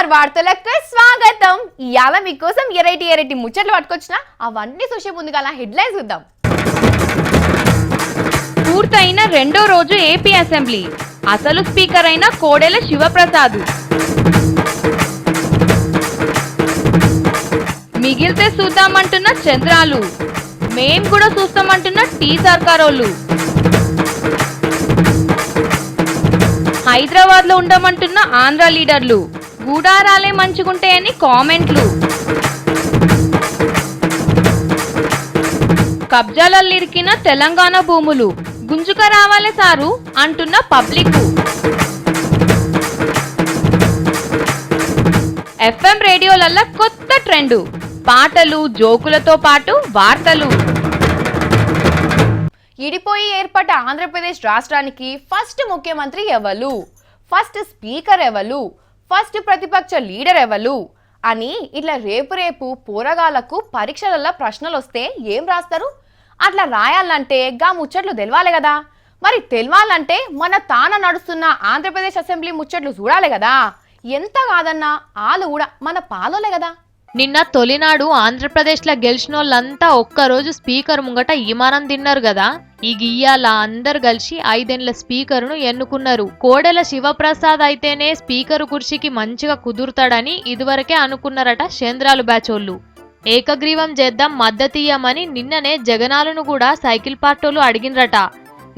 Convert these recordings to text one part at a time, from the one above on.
Star వార్తలకు స్వాగతం. ఇయాల మీకోసం ఎరైటీ ముచ్చట్లు పట్టుకొచ్చిన అవన్నీ చూసే ముందుగా హెడ్లైన్స్ చూద్దాం. పూర్తయిన రెండో రోజు ఏపీ అసెంబ్లీ. అసలు స్పీకర్ అయిన కోడెల శివప్రసాద్. మిగిలితే చూద్దామంటున్న చంద్రాలు. మేం కూడా చూస్తామంటున్న టీ సర్కారోళ్ళు. హైదరాబాద్ లో ఉండమంటున్న ఆంధ్ర లీడర్లు. గూడారాలే మంచుకుంటాయని కామెంట్లు. కబ్జాలలో ఇరికిన తెలంగాణ భూములు గుంజుక రావాలే సారు అంటున్న పబ్లిక్. ఎఫ్ఎం రేడియోలల్ల కొత్త ట్రెండ్. పాటలు జోకులతో పాటు వార్తలు. ఇడిపోయి ఏర్పడ్డ ఆంధ్రప్రదేశ్ రాష్ట్రానికి ఫస్ట్ ముఖ్యమంత్రి ఎవరు, ఫస్ట్ స్పీకర్ ఎవరు, ఫస్ట్ ప్రతిపక్ష లీడర్ ఎవరు అని ఇట్లా రేపు పోరగాళ్లకు పరీక్షలలో ప్రశ్నలు వస్తే ఏం రాస్తారు? అట్లా రాయాలంటే గా ముచ్చట్లు తెలవాలి కదా. మరి తెలవాలంటే మన తాన నడుస్తున్న ఆంధ్రప్రదేశ్ అసెంబ్లీ ముచ్చట్లు చూడాలి కదా. ఎంత కాదన్నా ఆలు కూడా మన పాలోలే కదా. నిన్న తొలినాడు ఆంధ్రప్రదేశ్లో గెలిచినోళ్ళంతా ఒక్కరోజు స్పీకర్ ముంగట ఈమానం తిన్నారు కదా. ఈ గియ్యాల అందరు కలిసి 5 ఏళ్ల స్పీకర్ను ఎన్నుకున్నారు. కోడెల శివప్రసాద్ అయితేనే స్పీకర్ కుర్చీకి మంచిగా కుదురుతాడని ఇదివరకే అనుకున్నారట చంద్రాలు బ్యాచోళ్ళు. ఏకగ్రీవం చేద్దాం మద్దతియ్యమని నిన్ననే జగనాలను కూడా సైకిల్ పార్టోలు అడిగినరట.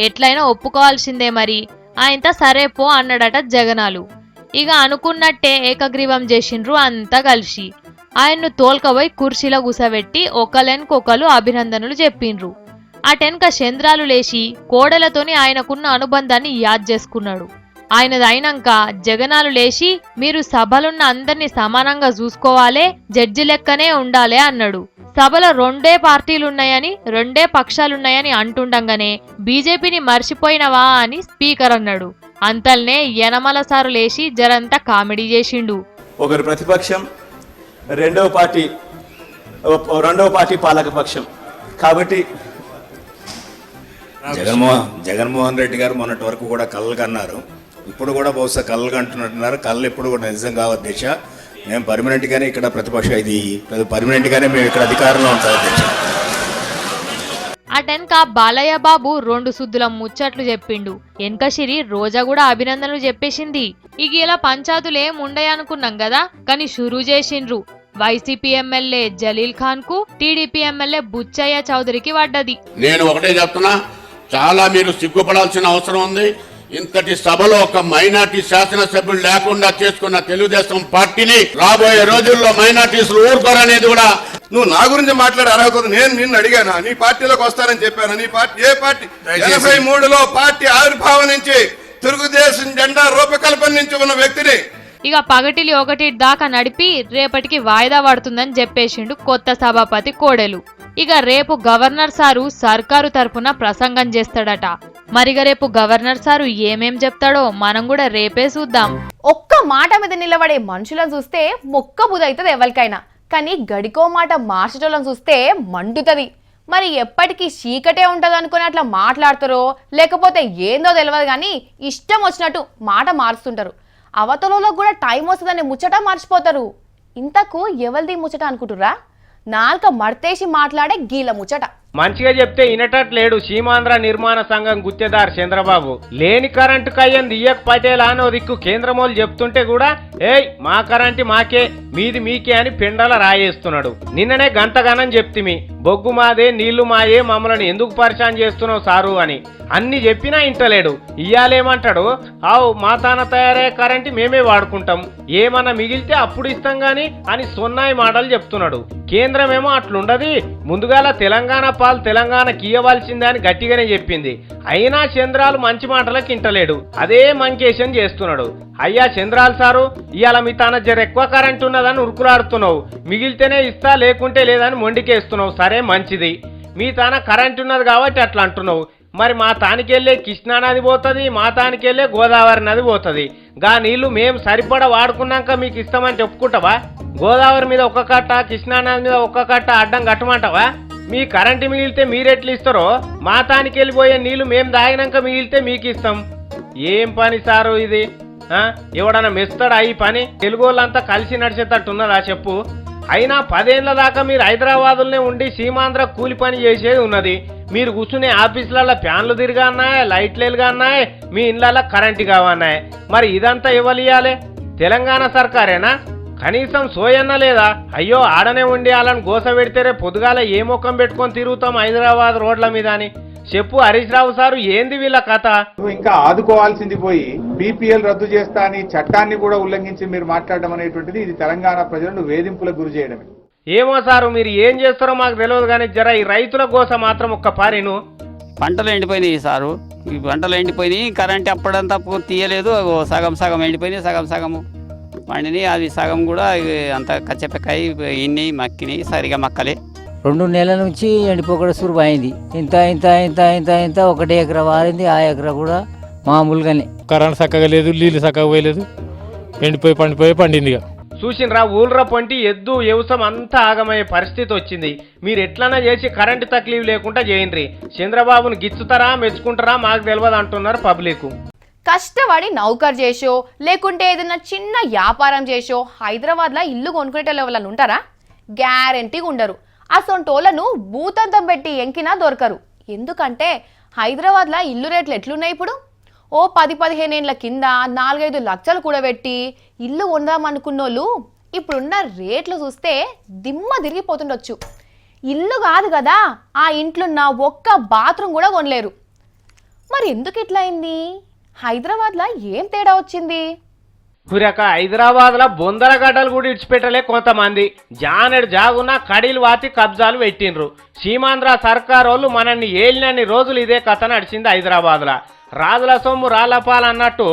ఎట్లయినా ఒప్పుకోవాల్సిందే మరి. ఆయనతో సరే పో అన్నాడట జగనాలు. ఇక అనుకున్నట్టే ఏకగ్రీవం చేసిండ్రు అంతా కలిసి. ఆయన్ను తోల్కబోయి కుర్చీలో కూసబెట్టి ఒకలెన్కొకలు అభినందనలు చెప్పిండ్రు. అటెన్క చంద్రాలు లేచి కోడెలతోని ఆయనకున్న అనుబంధాన్ని యాద్ చేసుకున్నాడు. ఆయనది అయినాక జగనాలు లేచి మీరు సభలున్న అందరినీ సమానంగా చూసుకోవాలే, జడ్జి లెక్కనే ఉండాలే అన్నాడు. సభలో 2 పార్టీలున్నాయని 2 పక్షాలున్నాయని అంటుండగానే బీజేపీని మర్చిపోయినవా అని స్పీకర్ అన్నాడు. అంతల్నే యనమల సారు లేచి జరంతా కామెడీ చేసిండు. ఒకరు ప్రతిపక్షం, రెండవ పార్టీ పాలక పక్షం కాబట్టి జగన్మోహన్ రెడ్డి గారు మొన్నటి వరకు కూడా కళ్ళు కన్నారు. ఇప్పుడు కూడా బహుశా కళ్ళు కంటున్నట్టున్నారు. కళ్ళు ఎప్పుడు కూడా నిజం కావద్దు దిశ. మేము పర్మనెంట్గానే ఇక్కడ ప్రతిపక్షం, ఇది పర్మనెంట్గానే మేము ఇక్కడ అధికారంలో ఉంటాం దిశ. అటెన్క బాలయ్య బాబు 2 సుద్దుల ముచ్చట్లు చెప్పిండు. ఎన్కశిరి రోజా కూడా అభినందనలు చెప్పేసింది. ఇక ఇలా పంచాయతులు ఏం ఉండయనుకున్నాం కదా, కానీ షురూ చేసిండ్రు. వైసీపీ ఎమ్మెల్యే జలీల్ ఖాన్ కు టీడీపీ ఎమ్మెల్యే బుచ్చయ్య చౌదరికి పడ్డది. నేను ఒకటే చెప్తున్నా, చాలా మీరు సిగ్గుపడాల్సిన అవసరం ఉంది. ఇంతటి సభలో ఒక మైనార్టీ శాసనసభ్యులు లేకుండా చేసుకున్న తెలుగుదేశం పార్టీని రాబోయే రోజుల్లో మైనార్టీసులు ఊరుకోరనేది కూడా. నువ్వు నా గురించి మాట్లాడే అర్హత నేను నిన్ను అడిగానా? నీ పార్టీలోకి వస్తానని చెప్పాను. నీ పార్టీ ఏ పార్టీ? 83లో పార్టీ ఆవిర్భావం నుంచి తెలుగుదేశం జెండా రూపకల్పన నుంచి ఉన్న వ్యక్తిని. ఇక పగటిలి 1 దాకా నడిపి రేపటికి వాయిదా పడుతుందని చెప్పేసిండు కొత్త సభాపతి కోడెలు. ఇక రేపు గవర్నర్ సారు సర్కారు తరపున ప్రసంగం చేస్తాడట. మరిగ రేపు గవర్నర్ సారు ఏమేం చెప్తాడో మనం కూడా రేపే చూద్దాం. ఒక్క మాట మీద నిలబడే మనుషులను చూస్తే మొక్క బుదైతుంది ఎవరికైనా, కానీ గడికో మాట మార్చటోళ్ళని చూస్తే మండుతుంది. మరి ఎప్పటికీ చీకటే ఉంటది అనుకుని అట్లా మాట్లాడతారో లేకపోతే ఏందో తెలియదు, కానీ ఇష్టం వచ్చినట్టు మాట మారుస్తుంటారు. అవతలలో కూడా టైం వస్తుందని ముచ్చట మర్చిపోతారు. ఇంతకు ఎవరిది ముచ్చట అనుకుంటురా? నాలుక మడతేసి మాట్లాడే గీల ముచ్చట. మంచిగా చెప్తే ఇనటట్లేడు సీమాంధ్ర నిర్మాణ సంఘం గుత్తేదారు చంద్రబాబు. లేని కరెంటు కయ్యంది ఇయ్యక పటేలా అనో దిక్కు కేంద్రమోలు చెప్తుంటే కూడా ఏయ్ మా కరెంటు మాకే, మీది మీకే అని పెండల రాయేస్తున్నాడు. నిన్ననే గంటగానం చెప్తిమి, బొగ్గు మాదే నీళ్లు మాయే, మమ్మల్ని ఎందుకు పరిచయం చేస్తున్నావు సారు అని. అన్ని చెప్పినా ఇంటలేడు. ఇయ్యాలేమంటాడు, ఆవు మా తాన తయారయ్యే కరెంటు మేమే వాడుకుంటాం, ఏమన్నా మిగిలితే అప్పుడు ఇస్తాం గాని అని సొన్నాయి మాటలు చెప్తున్నాడు. కేంద్రమేమో అట్లుండది, ముందుగాల తెలంగాణ పాలు తెలంగాణకి ఇయ్యవలసిందే అని గట్టిగానే చెప్పింది. అయినా చంద్రాలు మంచి మాటలకు ఇంటలేడు, అదే మంకేషన్ చేస్తున్నాడు. అయ్యా చంద్రాలు సారు, ఇవాళ మీ తాన జర ఎక్కువ కరెంటు ఉన్నదని ఉరుకులాడుతున్నావు, మిగిలితేనే ఇస్తా లేకుంటే లేదని మొండికేస్తున్నావు. సరే మంచిది, మీ తాన కరెంటు ఉన్నది కాబట్టి అట్లా అంటున్నావు. మరి మా తానికెళ్ళే కృష్ణా నది పోతుంది, మా తానికెళ్ళే గోదావరి నది పోతుంది. గా నీళ్లు మేము సరిపడా వాడుకున్నాక మీకు ఇస్తామని చెప్పుకుంటావా? గోదావరి మీద 1 కట్ట, కృష్ణా నది మీద 1 కట్ట అడ్డం కట్టమంటావా? మీ కరెంటు మిగిలితే మీరెట్లు ఇస్తారో మా తానికి వెళ్ళిపోయే నీళ్లు మేము తాగినాక మిగిలితే మీకు ఇస్తాం. ఏం పని సారు ఇది? ఎవడన్నా మెస్తాడా ఈ పని? తెలుగు వాళ్ళంతా కలిసి నడిచేటట్టున్నదా చెప్పు? అయినా 10 ఏళ్ల దాకా మీరు హైదరాబాదులోనే ఉండి సీమాంధ్ర కూలి పని చేసేది ఉన్నది. మీరు కూర్చునే ఆఫీసులలో ఫ్యాన్లు తిరిగా అన్నాయి, లైట్లు వెలుగా అన్నాయి, మీ ఇళ్ళల్లో కరెంటు కావన్నాయి. మరి ఇదంతా ఇవ్వలియాలే? తెలంగాణ సర్కారేనా? కనీసం సోయన్న లేదా? అయ్యో ఆడనే ఉండి వాళ్ళని గోస పెడితేరే పొద్దుగాల ఏ ముఖం పెట్టుకొని తిరుగుతాం హైదరాబాద్ రోడ్ల మీద అని చెప్పు. హరీష్ రావు సారు ఏంది వీళ్ళ కథ? ఇంకా ఆదుకోవాల్సింది పోయి బీపీఎల్ రద్దు చేస్తా అని చట్టాన్ని కూడా ఉల్లంఘించి మీరు మాట్లాడడం అనేటువంటిది ఇది తెలంగాణ ప్రజలను వేధింపులకు గురి చేయడమే. ఏమో సారు మీరు ఏం చేస్తారో మాకు తెలియదు కానీ జర ఈ రైతుల గోస మాత్రం ఒక్క పారిను. పంటలు ఎండిపోయినాయి సారు, ఈ పంటలు ఎండిపోయినాయి. కరెంట్ అప్పుడంతా పూర్తి తీయలేదు, సగం సగం ఎండిపోయినాయి, సగం సగము పండినాయి. అది సగం కూడా అంత కచ్చపెక్కాయి, ఇన్ని మక్కినాయి, సరిగా మక్కలే. 2 నెలల నుంచి ఎండిపోకడ సురువు అయింది. ఇంత ఇంత ఇంత ఇంత ఇంత 1 ఎకరా వారింది, ఆ ఎకరా కూడా మామూలుగానే. కరెంట్ చక్కగా లేదు, నీళ్ళు చక్కగా పోయలేదు, ఎండిపోయి పండింది. చూసినరా ఊళ్ళ పొంటి ఎద్దు వ్యవసాయం అంతా ఆగమయ్యే పరిస్థితి వచ్చింది. మీరు ఎట్లన్నా చేసి కరెంటు తక్లీఫ్ లేకుండా చేయండి. చంద్రబాబును గిచ్చుతారా మెచ్చుకుంటారా మాకు తెలియదు అంటున్నారు పబ్లిక్. కష్టపడి నౌకర్ చేసో లేకుంటే ఏదైనా చిన్న వ్యాపారం చేసో హైదరాబాద్లో ఇల్లు కొనుక్కునే వాళ్ళని ఉంటారా? గ్యారెంటీగా ఉండరు. అసొంటోళ్ళను భూతంతం పెట్టి ఎంకినా దొరకరు. ఎందుకంటే హైదరాబాద్లో ఇల్లు రేట్లు ఎట్లున్నాయి ఇప్పుడు? ఓ 10-15 ఏళ్ళ కింద 4-5 లక్షలు కూడా పెట్టి ఇల్లు కొందామనుకున్నోళ్ళు ఇప్పుడున్న రేట్లు చూస్తే దిమ్మ తిరిగిపోతుండొచ్చు. ఇల్లు కాదు కదా, ఆ ఇంట్లున్న ఒక్క బాత్రూమ్ కూడా కొనలేరు. మరి ఎందుకు ఇట్లా అయింది? హైదరాబాద్లో ఏం తేడా వచ్చింది? కురక హైదరాబాద్లో బొందల గడ్డలు కూడా ఇడిచిపెట్టలే కొంతమంది. జానెడు జాగున్న కడీలు వాతి కబ్జాలు పెట్టిండ్రు. సీమాంధ్ర సర్కార్ వాళ్ళు మనల్ని ఏలినన్ని రోజులు ఇదే కథ నడిచింది హైదరాబాద్లో. రాజుల సొమ్ము రాళ్ళపాలన్నట్టు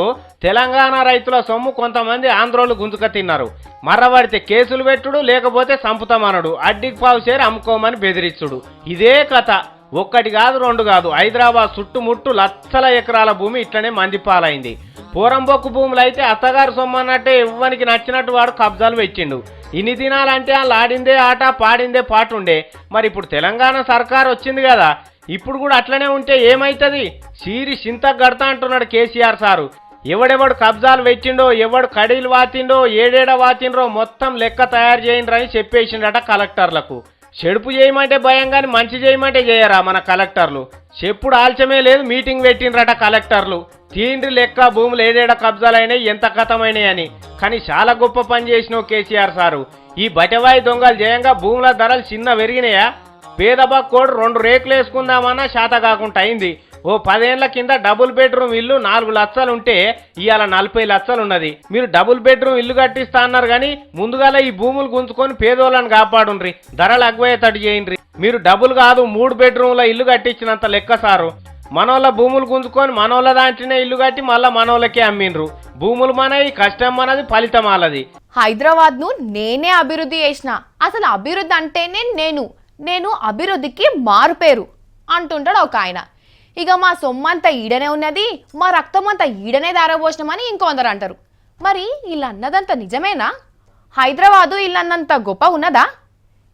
తెలంగాణ రైతుల సొమ్ము కొంతమంది ఆంధ్రోలు గుంజుక తిన్నారు. మర్రబడితే కేసులు పెట్టుడు, లేకపోతే సంపుతామనడు, అడ్డికి పావు చేరి అమ్ముకోమని బెదిరించుడు. ఇదే కథ. 1 కాదు 2 కాదు, హైదరాబాద్ చుట్టుముట్టు లక్షల ఎకరాల భూమి ఇట్లనే మందిపాలైంది. పోరంబొక్కు భూములు అయితే అత్తగారు సొమ్మన్నట్టే ఎవ్వనికి నచ్చినట్టు వాడు కబ్జాలు పెట్టిండు. ఇన్ని దినాలంటే వాళ్ళు ఆడిందే ఆట పాడిందే పాట ఉండే. మరి ఇప్పుడు తెలంగాణ సర్కార్ వచ్చింది కదా, ఇప్పుడు కూడా అట్లనే ఉంటే ఏమైతుంది? సీరి సింత గడతా అంటున్నాడు కేసీఆర్ సారు. ఎవడెవడు కబ్జాలు పెట్టిండో, ఎవడు కడీలు వాతిండో, ఏడేడ వాతిండ్రో మొత్తం లెక్క తయారు చేయండి చెప్పేసిండట కలెక్టర్లకు. చెడుపు చేయమంటే భయం కానీ మంచి చేయమంటే చేయరా మన కలెక్టర్లు? చెప్పుడు ఆల్చమే లేదు, మీటింగ్ పెట్టిండ్రట కలెక్టర్లు. తీండ్రి లెక్క భూములు ఏడేడ కబ్జాలైనాయి, ఎంత కథమైనాయి అని. కానీ చాలా గొప్ప పని చేసినావు కేసీఆర్ సారు. ఈ బటవాయి దొంగలు జయంగా భూముల ధరలు చిన్న పెరిగినాయా? పేద బక్కోడు 2 రేకులు వేసుకుందామన్నా శాత కాకుండా అయింది. ఓ 10 ఏళ్ల కింద డబుల్ బెడ్రూమ్ ఇల్లు 4 లక్షలు ఉంటే ఇవాళ 40 లక్షలు ఉన్నది. మీరు డబుల్ బెడ్రూమ్ ఇల్లు కట్టిస్తా అన్నారు కానీ ముందుగాల ఈ భూములు గుంజుకొని పేదోళ్ళని కాపాడుండ్రి, ధరలు అగ్వయ్యేటట్టు చేయండి. మీరు డబుల్ కాదు 3 బెడ్రూమ్ల ఇల్లు కట్టించినంత లెక్క సారు. మనోళ్ళ భూములు గుంజుకొని మనోళ్ళ దాంట్లోనే ఇల్లు కట్టి మళ్ళా మనోళ్ళకే అమ్మిండ్రు. భూములు మనది, కష్టం మనది, ఫలితం వాళ్ళది. హైదరాబాద్ ను నేనే అభివృద్ధి చేసిన, అసలు అభివృద్ధి అంటేనే నేను అభివృద్ధికి మారుపేరు అంటుంటాడు ఒక ఆయన. ఇక మా సొమ్మంతా ఈడనే ఉన్నది, మా రక్తం అంతా ఈడనే దారపోసినామని ఇంకొందరు అంటారు. మరి వీళ్ళన్నదంతా నిజమేనా? హైదరాబాదు వీళ్ళన్నంత గొప్ప ఉన్నదా?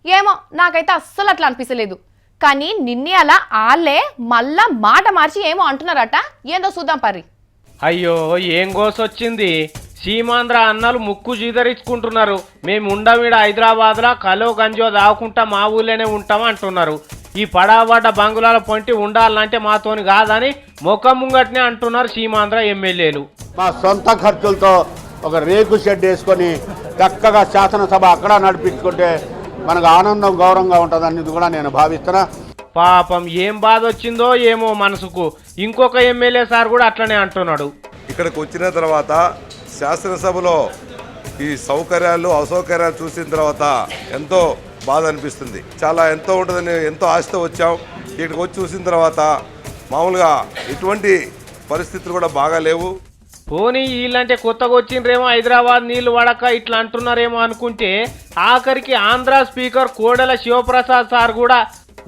ఏమో నాకైతే అస్సలు అట్లా అనిపించలేదు. కానీ నిన్నే అలా ఆళ్ళే మళ్ళా మాట మార్చి ఏమో అంటున్నారట. ఏందో చూద్దాం పర్రి. అయ్యో ఏం గోసొచ్చింది? సీమాంధ్ర అన్నలు ముక్కు జీదరించుకుంటున్నారు. మేము ఉండమీడ హైదరాబాద్లో కలో గంజో దాక్కుంటా మా ఊళ్ళోనే ఉంటాం అంటున్నారు. ఈ పడాబడ్డ బంగుళాల పొంటి ఉండాలంటే మాతోని కాదని ముఖం ముంగట్నే అంటున్నారు సీమాంధ్ర ఎమ్మెల్యేలు. మా సొంత ఖర్చులతో ఒక రేకు షెడ్ వేసుకొని చక్కగా శాసనసభ అక్కడ నడిపించుకుంటే మనకు ఆనందం గౌరవంగా ఉంటుందనేది కూడా నేను భావిస్తున్నా. పాపం ఏం బాధ వచ్చిందో ఏమో మనసుకు. ఇంకొక ఎమ్మెల్యే సార్ కూడా అట్లనే అంటున్నాడు. ఇక్కడికి వచ్చిన తర్వాత శాసనసభలో ఈ సౌకర్యాలు అసౌకర్యాలు చూసిన తర్వాత ఎంతో బాధ అనిపిస్తుంది. చాలా ఎంతో ఉంటుందని ఎంతో ఆశతో వచ్చాం. ఇక్కడికి వచ్చి చూసిన తర్వాత మామూలుగా ఎటువంటి పరిస్థితులు కూడా బాగా లేవు. పోనీ వీళ్ళంటే కొత్తగా వచ్చిండ్రేమో హైదరాబాద్ నీళ్లు వడక ఇట్లా అంటున్నారేమో అనుకుంటే ఆఖరికి ఆంధ్ర స్పీకర్ కోడెల శివప్రసాద్ సార్ కూడా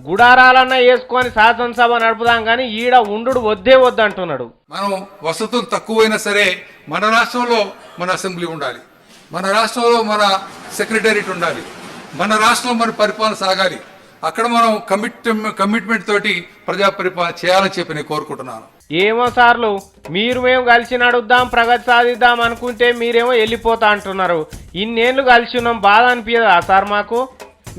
గుడారాలన్నా వేసుకొని శాసనసభ నడుపుదాం కానీ ఈడ ఉండు వద్దే వద్దంటున్నాడు. మనం వసతులు తక్కువైనా సరే మన రాష్ట్రంలో మన అసెంబ్లీ ఉండాలి, మన రాష్ట్రంలో మన సెక్రటేరియట్ ఉండాలి, మన రాష్ట్రంలో మన పరిపాలన సాగాలి. అక్కడ మనం కమిట్మెంట్ తోటి ప్రజా పరిపాలన చేయాలని చెప్పి నేను కోరుకుంటున్నాను. ఏమో సార్లు, మీరు మేము కలిసి నడుద్దాం ప్రగతి సాధిద్దాం అనుకుంటే మీరేమో వెళ్ళిపోతా అంటున్నారు. ఇన్నేళ్ళు కలిసి ఉన్నాం, బాధ అనిపించదా సార్ మాకు?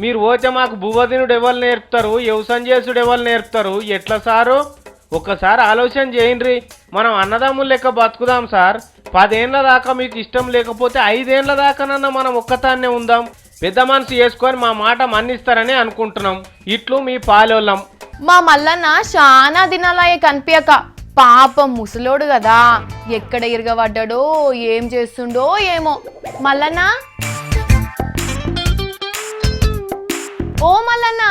మీరు పోతే మాకు భూవదినుడు ఎవరు నేర్పుతారు, వ్యవసాయం చేసుడు ఎవరు నేర్పుతారు? ఎట్లా సారు? ఒక్కసారి ఆలోచన చేయండి. మనం అన్నదమ్ములు లెక్క బతుకుదాం సార్. 10 ఏళ్ళ దాకా మీకు ఇష్టం లేకపోతే 5 ఏళ్ళ దాకానన్నా మనం ఒక్కతాన్నే ఉందాం. పెద్ద మనసు చేసుకొని మా మాట మన్నిస్తారని అనుకుంటున్నాం. ఇట్లు మీ పాలోళ్ళం. మా మల్లన్న చాలా దినాలయ్యే కనిపించక, పాపం ముసలోడు కదా, ఎక్కడ ఇరగబడ్డాడో ఏం చేస్తుండో ఏమో. మల్లన్న, ఓ మల్లన్న.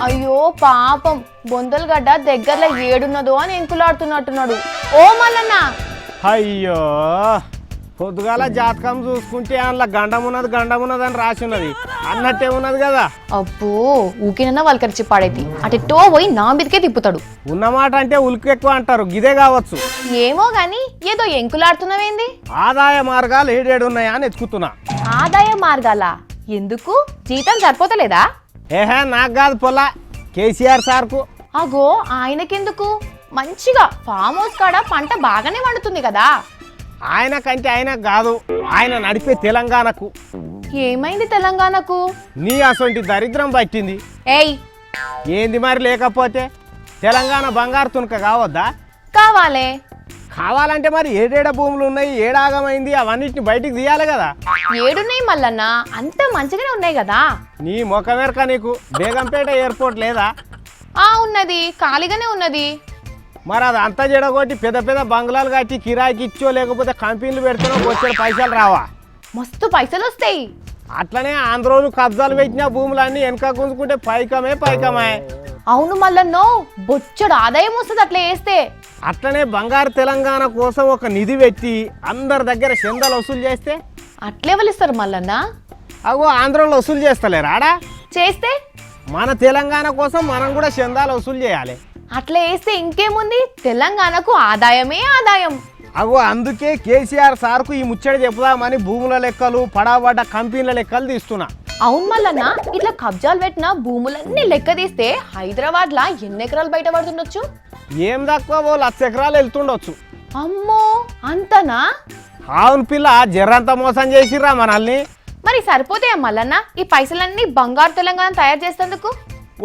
అయ్యో పాపం, బొందలగడ్డ దగ్గరలో ఏడున్నదో అని ఎంకులాడుతున్నట్టున్నాడు. ఓ మల్లన్న. అయ్యో, పొద్దుగాల జాతకం చూసుకుంటే అందులో గండం ఉన్నది అని రాసి ఉన్నది అన్నట్టే ఉన్నది కదా. అబ్బో, ఊకినన్నా వాళ్ళకరిచి పాడైతే అటెట్టో పోయి నా మీదకే తిప్పుతాడు. ఉన్నమాట అంటే ఉలికి ఎక్కువ అంటారు, గిదే కావచ్చు. ఏమో గాని ఏదో ఎంకులాడుతున్నావేంది? ఆదాయ మార్గాలు ఏడేడున్నాయా అని ఎత్తుకుతున్నా. ఆదాయ మార్గాల? ఎందుకు? జీతం సరిపోతలేదా? ఏహే, నాకు కాదు పొలా, కేసీఆర్ సార్కు. అగో, ఆయనకెందుకు? మంచిగా ఫామ్ హౌస్ కాడ పంట బాగానే వండుతుంది కదా. ఆయన కంటే ఆయన కాదు, ఆయన నడిపే తెలంగాణకు. ఏమైంది తెలంగాణకు? నీ అసొంటి దరిద్రం పట్టింది. ఏయ్, ఏంది మరి? లేకపోతే తెలంగాణ బంగారు తునక కావద్దా? కావాలే. కావాలంటే మరి ఏడేడ భూములు ఉన్నాయి, ఏడాగమైంది, అవన్నిటిని బయటికి తీయాలి కదా. ఏడున్నాయి మల్లన్న, అంత మంచిగానే ఉన్నాయి కదా. నీ ముఖమేరక నీకు బేగంపేట ఎయిర్పోర్ట్ లేదా? ఉన్నది, ఖాళీగానే ఉన్నది. మరి అది అంతా జడగొట్టి పెద్ద పెద్ద బంగ్లాలు కట్టి కిరాయికి ఇచ్చో లేకపోతే కంపెనీలు పెడితేనో వచ్చే పైసలు రావా? మస్తు పైసలు వస్తాయి. అట్లనే ఆంధ్రోలు కబ్జాలు పెట్టిన భూములన్నీ వెనక గుంజుకుంటే పైకమే. అవును మల్లన్నో, బొచ్చడు ఆదాయం వస్తుంది అట్లా వేస్తే. అట్లనే బంగారు తెలంగాణ కోసం ఒక నిధి పెట్టి అందరి దగ్గర చందాలు వసూలు చేస్తే అట్లే వలిస్తారు మల్లన్న. అగో, ఆంధ్రలో వసూలు చేస్తలేరాడా? చేస్తే మన తెలంగాణ కోసం మనం కూడా చందాలు వసూలు చేయాలి. అట్లా వేస్తే ఇంకేముంది, తెలంగాణకు ఆదాయమే ఆదాయం. అగో, అందుకే కేసీఆర్ సార్కు ఈ ముచ్చట చెప్పుదామని భూముల లెక్కలు, పడబడ్డ కంపెనీల లెక్కలు తీస్తున్నా. అవును మల్లన్న, ఇట్లా కబ్జాలు పెట్టిన భూములన్నీ లెక్క తీస్తే హైదరాబాద్ లా ఎన్ని ఎకరాలు బయట పడుతుండొచ్చు? ఏం తక్కువ 1,00,000 ఎకరాలు వెళ్తుండొచ్చు. అమ్మో, అంతనా? అవును పిల్ల, జర్రంతా మోసం చేసిర్రా మనల్ని. మరి సరిపోతాయా మల్లన్న ఈ పైసలన్నీ బంగారు తెలంగాణ తయారు చేసేందుకు?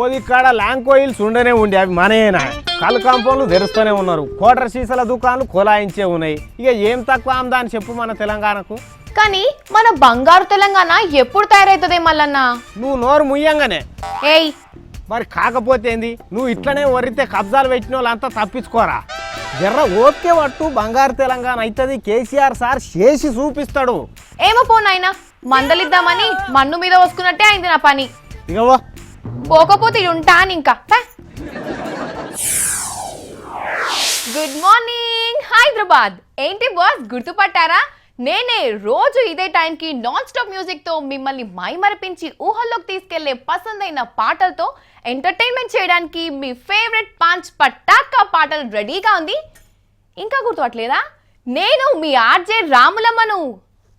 ఓది ఇక్కడ ల్యాంకోయిల్స్ ఉండనే ఉండి అవి మనయేనా? కళ్ళు కాంపౌండ్లు తెరుస్తూనే ఉన్నారు, కోటర్ సీసాల దుకాణాలు కొలాయించే ఉన్నాయి. ఇక ఏం తక్కువ ఆమ్దాని చెప్పు మన తెలంగాణకు. కానీ మన బంగారు తెలంగాణ ఎప్పుడు తయారైతుంది మల్లన్న? నువ్వు నోరు ముయ్యంగానే. ఏయ్, మరి కాకపోతే ఏంది? నువ్వు ఇట్లనే వరితే కబ్జాలు పెట్టిన వాళ్ళంతా తప్పించుకోరా. జర్ర ఓకే పట్టు, బంగారు తెలంగాణ అవుతుంది. కేసీఆర్ సార్ చేసి చూపిస్తాడు. ఏమో పోనాయనా, మందలిద్దామని మన్ను మీద వస్తున్నట్టే అయింది నా పని. ఇగవో, పోకపోతే ఉంటాను ఇంకా. Good morning Hyderabad. ఏంటి బాస్, గుర్తుపట్టారా? నేనే రోజు ఇదే టైంకి నాన్ స్టాప్ మ్యూజిక్తో మిమ్మల్ని మైమరిపించి ఊహల్లోకి తీసుకెళ్లే పసందైన పాటలతో ఎంటర్టైన్మెంట్ చేయడానికి మీ ఫేవరెట్ పాంచ్ పటాకా పాటలు రెడీగా ఉంది. ఇంకా గుర్తుపట్టలేదా? నేను మీ ఆర్జే రాములమ్మను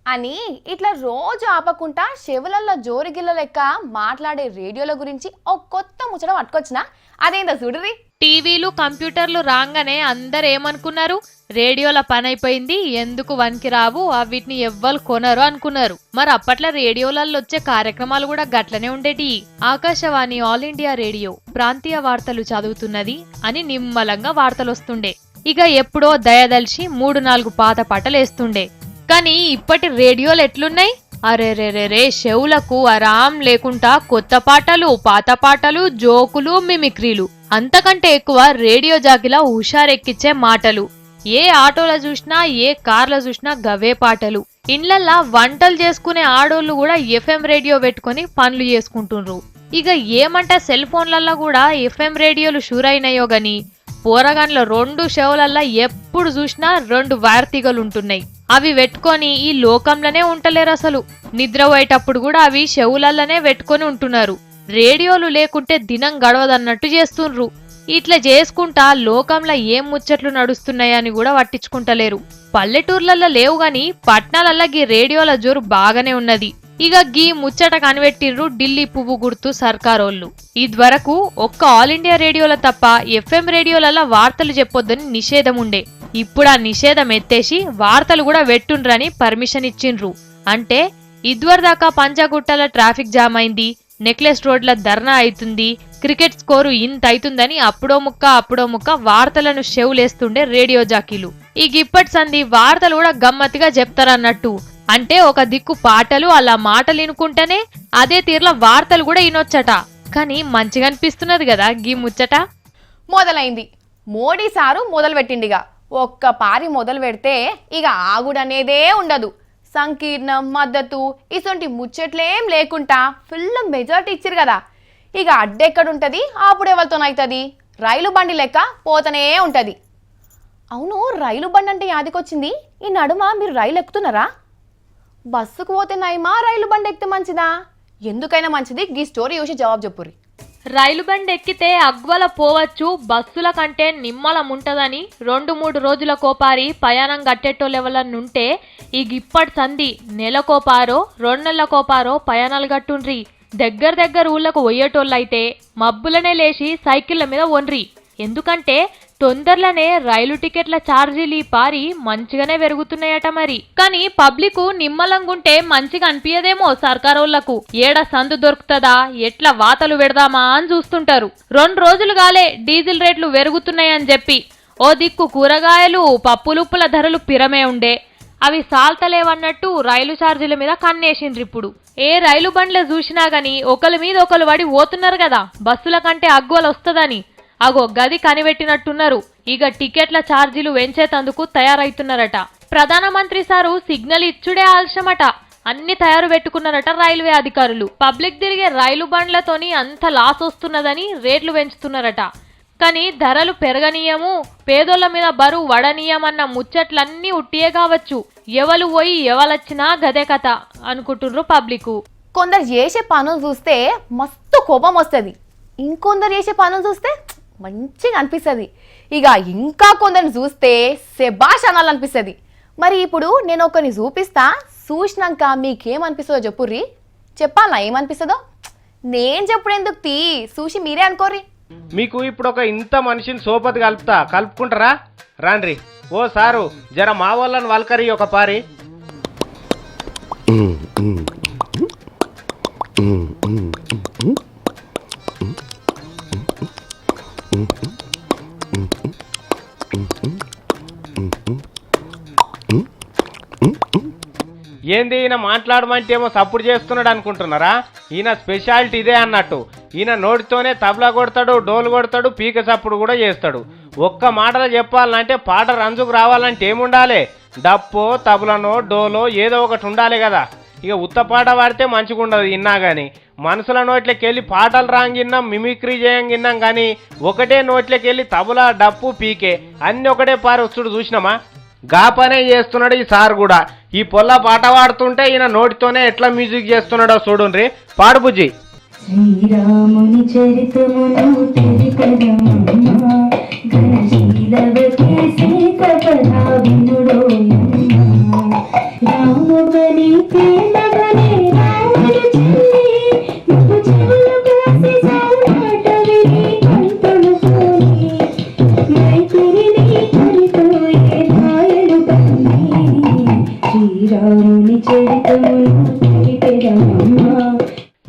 అని ఇట్లా రోజు ఆపకుండా చెవులల్లో జోరిగిల్ల లెక్క మాట్లాడే రేడియోల గురించి ఒక కొత్త ముచ్చట పట్టుకొచ్చిన. అదేందో చూడరి. టీవీలు, కంప్యూటర్లు రాగానే అందరు ఏమనుకున్నారు? రేడియోల పని అయిపోయింది, ఎందుకు వనికి రావు, వీటిని ఎవ్వరు కొనరు అనుకున్నారు. మరి అప్పట్లో రేడియోలలో వచ్చే కార్యక్రమాలు కూడా గట్లనే ఉండేటి. ఆకాశవాణి ఆల్ ఇండియా రేడియో ప్రాంతీయ వార్తలు చదువుతున్నది అని నిమ్మలంగా వార్తలు వస్తుండే. ఇక ఎప్పుడో దయదలిచి 3-4 పాత పాటలు వేస్తుండే. కానీ ఇప్పటి రేడియోలు ఎట్లున్నాయి? అరే చెవులకు ఆరాం లేకుండా కొత్త పాటలు, పాత పాటలు, జోకులు, మిమిక్రీలు, అంతకంటే ఎక్కువ రేడియో జాకిలా హుషారెక్కిచ్చే మాటలు. ఏ ఆటోలో చూసినా, ఏ కార్లో చూసినా గవే పాటలు. ఇండ్లల్లా వంటలు చేసుకునే ఆడోళ్ళు కూడా FM రేడియో పెట్టుకుని పనులు చేసుకుంటుండ్రు. ఇక ఏమంటే సెల్ ఫోన్లల్లో కూడా FM రేడియోలు షూరైనాయో గాని పోరగాన్ల 2 షోలల్లా ఎప్పుడు చూసినా 2 వైర్ తీగలు ఉంటున్నాయి. అవి పెట్టుకొని ఈ లోకంలోనే ఉంటలేరు అసలు. నిద్రపోయేటప్పుడు కూడా అవి చెవులల్లనే పెట్టుకొని ఉంటున్నారు. రేడియోలు లేకుంటే దినం గడవదన్నట్టు చేస్తుండ్రు. ఇట్లా చేసుకుంటా లోకంలో ఏం ముచ్చట్లు నడుస్తున్నాయని కూడా పట్టించుకుంటలేరు. పల్లెటూర్లలో లేవు గాని పట్నాలల్లో ఈ రేడియోల జోరు బాగానే ఉన్నది. ఇక గీ ముచ్చట కనిపెట్టిర్రు ఢిల్లీ పువ్వు గుర్తు సర్కారోళ్ళు. ఇదివరకు ఒక్క ఆల్ ఇండియా రేడియోలో తప్ప FM రేడియోలలో వార్తలు చెప్పొద్దని నిషేధం ఉండే. ఇప్పుడు ఆ నిషేధం ఎత్తేసి వార్తలు కూడా వెట్టుండ్రని పర్మిషన్ ఇచ్చిండ్రు. అంటే ఇదివరదాకా పంజాగుట్టల ట్రాఫిక్ జామ్ అయింది, నెక్లెస్ రోడ్ల ధర్నా అవుతుంది, క్రికెట్ స్కోరు ఇంత అవుతుందని అప్పుడో ముక్క వార్తలను షెవులేస్తుండే రేడియో జాకీలు. ఈ గిప్పటి సంది వార్తలు కూడా గమ్మత్తుగా చెప్తారన్నట్టు. అంటే ఒక దిక్కు పాటలు అలా మాటలు వినుకుంటేనే అదే తీరులో వార్తలు కూడా వినొచ్చట. కానీ మంచిగా అనిపిస్తున్నది కదా గీ ముచ్చట. మొదలైంది. మోడీ సారు మొదలు పెట్టిండిగా. ఒక్క పారి మొదలు పెడితే ఇక ఆగుడనేదే ఉండదు. సంకీర్ణం, మద్దతు ఇసొంటి ముచ్చట్లేం లేకుండా ఫుల్ మెజారిటీ ఇచ్చిరు కదా. ఇక అడ్డెక్కడుంటది, అప్పుడు ఎవరితోనవుతుంది. రైలు బండి లెక్క పోతనే ఉంటది. అవును, రైలు బండి అంటే యాదికొచ్చింది. ఈ నడుమ మీరు రైలు ఎక్కుతున్నారా? బస్సుకు పోతే నయమా, రైలు బండి ఎక్కితే మంచిదా? ఎందుకైనా మంచిది, గీ స్టోరీ చూసి జవాబు చెప్పుర్రి. రైలు బండి ఎక్కితే అగ్వల పోవచ్చు, బస్సుల కంటే నిమ్మలం ఉంటదని 2-3 రోజుల కోపారి ప్రయాణం గట్టేటోళ్ళెవలన్నుంటే ఈ గిప్పటి సంధి నెలకోపారో 2 నెలల కోపారో ప్రయాణాలు గట్టుండ్రి. దగ్గర ఊళ్ళకు పోయేటోళ్ళైతే మబ్బులనే లేచి సైకిళ్ల మీద ఒండ్రి. ఎందుకంటే తొందరలోనే రైలు టికెట్ల ఛార్జీలు పారి మంచిగానే పెరుగుతున్నాయట మరి. కానీ పబ్లిక్ నిమ్మలంగుంటే మంచిగా అనిపించదేమో సర్కారోళ్లకు. ఏడ సందు దొరుకుతుందా, ఎట్లా వాతలు పెడదామా అని చూస్తుంటారు. 2 రోజులు గాలే డీజిల్ రేట్లు పెరుగుతున్నాయని చెప్పి ఓ దిక్కు కూరగాయలు పప్పులుప్పుల ధరలు పిరమే ఉండే. అవి సాల్తలేవన్నట్టు రైలు ఛార్జీల మీద కన్నేసిండ్రు. ఇప్పుడు ఏ రైలు బండ్లే చూసినా గాని ఒకరి మీద ఒకరు పడి పోతున్నారు కదా, బస్సుల కంటే అగ్వలు వస్తుందని. అగో గది కనిపెట్టినట్టున్నారు. ఇక టికెట్ల ఛార్జీలు పెంచేతందుకు తయారైతున్నారట. ప్రధానమంత్రి సారు సిగ్నల్ ఇచ్చుడే ఆలస్యమట. అన్ని తయారు పెట్టుకున్నారట రైల్వే అధికారులు. పబ్లిక్ తిరిగే రైలు బండ్లతోని అంత లాస్ వస్తున్నదని రేట్లు పెంచుతున్నారట. కానీ ధరలు పెరగనీయము, పేదోళ్ల మీద బరువు వడనీయమన్న ముచ్చట్లన్నీ ఉట్టియే కావచ్చు. ఎవలు పోయి ఎవలొచ్చినా గదే కథ అనుకుంటున్నారు పబ్లిక్. కొందరు చేసే పనులు చూస్తే మస్తు కోపం వస్తుంది, ఇంకొందరు చేసే పనులు చూస్తే మంచిగా అనిపిస్తుంది. ఇక ఇంకా కొందరిని చూస్తే శభాష్ అనాలనిపిస్తుంది. మరి ఇప్పుడు నేను ఒకరిని చూపిస్తా, చూసినాక మీకేమనిపిస్తుందో చెప్పుర్రి. చెప్పాలా ఏమనిపిస్తుందో? నేను చెప్పుడు ఎందుకు తీ, చూసి మీరే అనుకోర్రి. మీకు ఇప్పుడు ఒక ఇంత మనిషిని సోపతి కలుపుకుంటారా? రాండ్రి. ఓ సారు, జర మా వాళ్ళని వల్కరి ఒక పారి. ఏంది ఈయన మాట్లాడమంటే ఏమో సప్పుడు చేస్తున్నాడు అనుకుంటున్నారా? ఈయన స్పెషాలిటీ ఇదే అన్నట్టు. ఈయన నోటితోనే తబలా కొడతాడు, డోలు కొడతాడు, పీక సప్పుడు కూడా చేస్తాడు. ఒక్క మాటలో చెప్పాలంటే పాట రంజుకు రావాలంటే ఏముండాలి? డప్పో, తబలనో, డోలో ఏదో ఒకటి ఉండాలి కదా. ఇక ఉత్త పాట పాడితే మంచిగా ఉండదు ఇన్నా కానీ. మనసుల నోట్లోకి వెళ్ళి పాటలు రాంగిన్నాం, మిమిక్రీ చేయంగిన్నాం కానీ ఒకటే నోట్లోకి వెళ్ళి తబలా, డప్పు, పీకే అన్నీ ఒకటే పారి వస్తుడు చూసినామా? గా పనే చేస్తున్నాడు ఈ సార్ కూడా. ఈ పొల్ల పాట పాడుతుంటే ఈయన నోటితోనే ఎట్లా మ్యూజిక్ చేస్తున్నాడో చూడుండ్రి. పాడు బుజ్జి. శ్రీరాముని చరితమును తెలిపదమమ్మా, ఘనశీలవతి సీతకథా వినుడోయమ్మా. రాముగని తేలగనే రాముడు చెల్లి, ముప్పు చెవులు కాసి సామాట విని కంటలు పోని, మైత్రిని తరితోయే ధాయలు కన్ని. శ్రీరాముని చరితమును తెలిపదమమ్మా.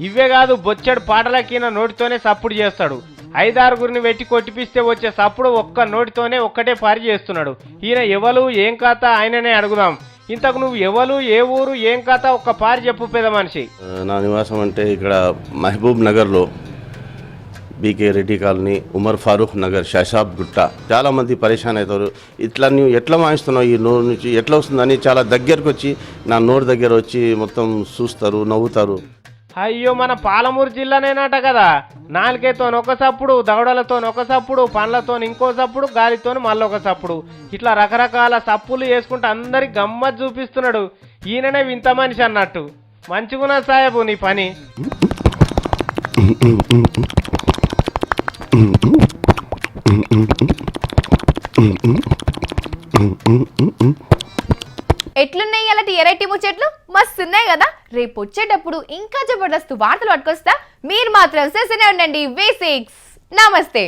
ఇవే కాదు, బొచ్చడు పాటలకి ఈయన నోటితోనే సప్పుడు చేస్తాడు. 5-6 పెట్టి కొట్టిపిస్తే వచ్చే సప్పుడు ఒక్క నోటితోనే ఒక్కటే పారి చేస్తున్నాడు. ఈయన ఎవరు ఏం కథ ఆయననే అడుగుదాం. ఇంతకు నువ్వు ఎవరు, ఏ ఊరు, ఏం కథ ఒక్క పారి చెప్పు పెద్ద మనిషి. నా నివాసం అంటే ఇక్కడ మహబూబ్ నగర్లో బీకే రెడ్డి కాలనీ, ఉమర్ ఫారూక్ నగర్, షాషాబ్ గుట్ట. చాలామంది పరేషాన్ అవుతారు. ఇట్లా నువ్వు ఎట్లా మాయిస్తున్నావు, ఈ నోరు నుంచి ఎట్లా వస్తుందని చాలా దగ్గరకు వచ్చి నా నోరు దగ్గర వచ్చి మొత్తం చూస్తారు, నవ్వుతారు. అయ్యో, మన పాలమూరు జిల్లానేనట కదా. నాలుకేతో ఒక సప్పుడు, దవడలతో ఒక సప్పుడు, పండ్లతో ఇంకో సప్పుడు, గాలితో మళ్ళొక సప్పుడు, ఇట్లా రకరకాల సప్పులు వేసుకుంటూ అందరికి గమ్మత్ చూపిస్తున్నాడు. ఈయననే వింత మనిషి అన్నట్టు. మంచిగున్నా సాహెబు నీ పని. ఎట్లున్నాయి అలాంటి ఎరైటీ ముచ్చట్లు మస్తున్నాయి కదా. రేపు వచ్చేటప్పుడు ఇంకా జబర్దస్త్ వార్తలు పట్టుకొస్తా. మీరు మాత్రం చేస్తూనే ఉండండి V6. నమస్తే.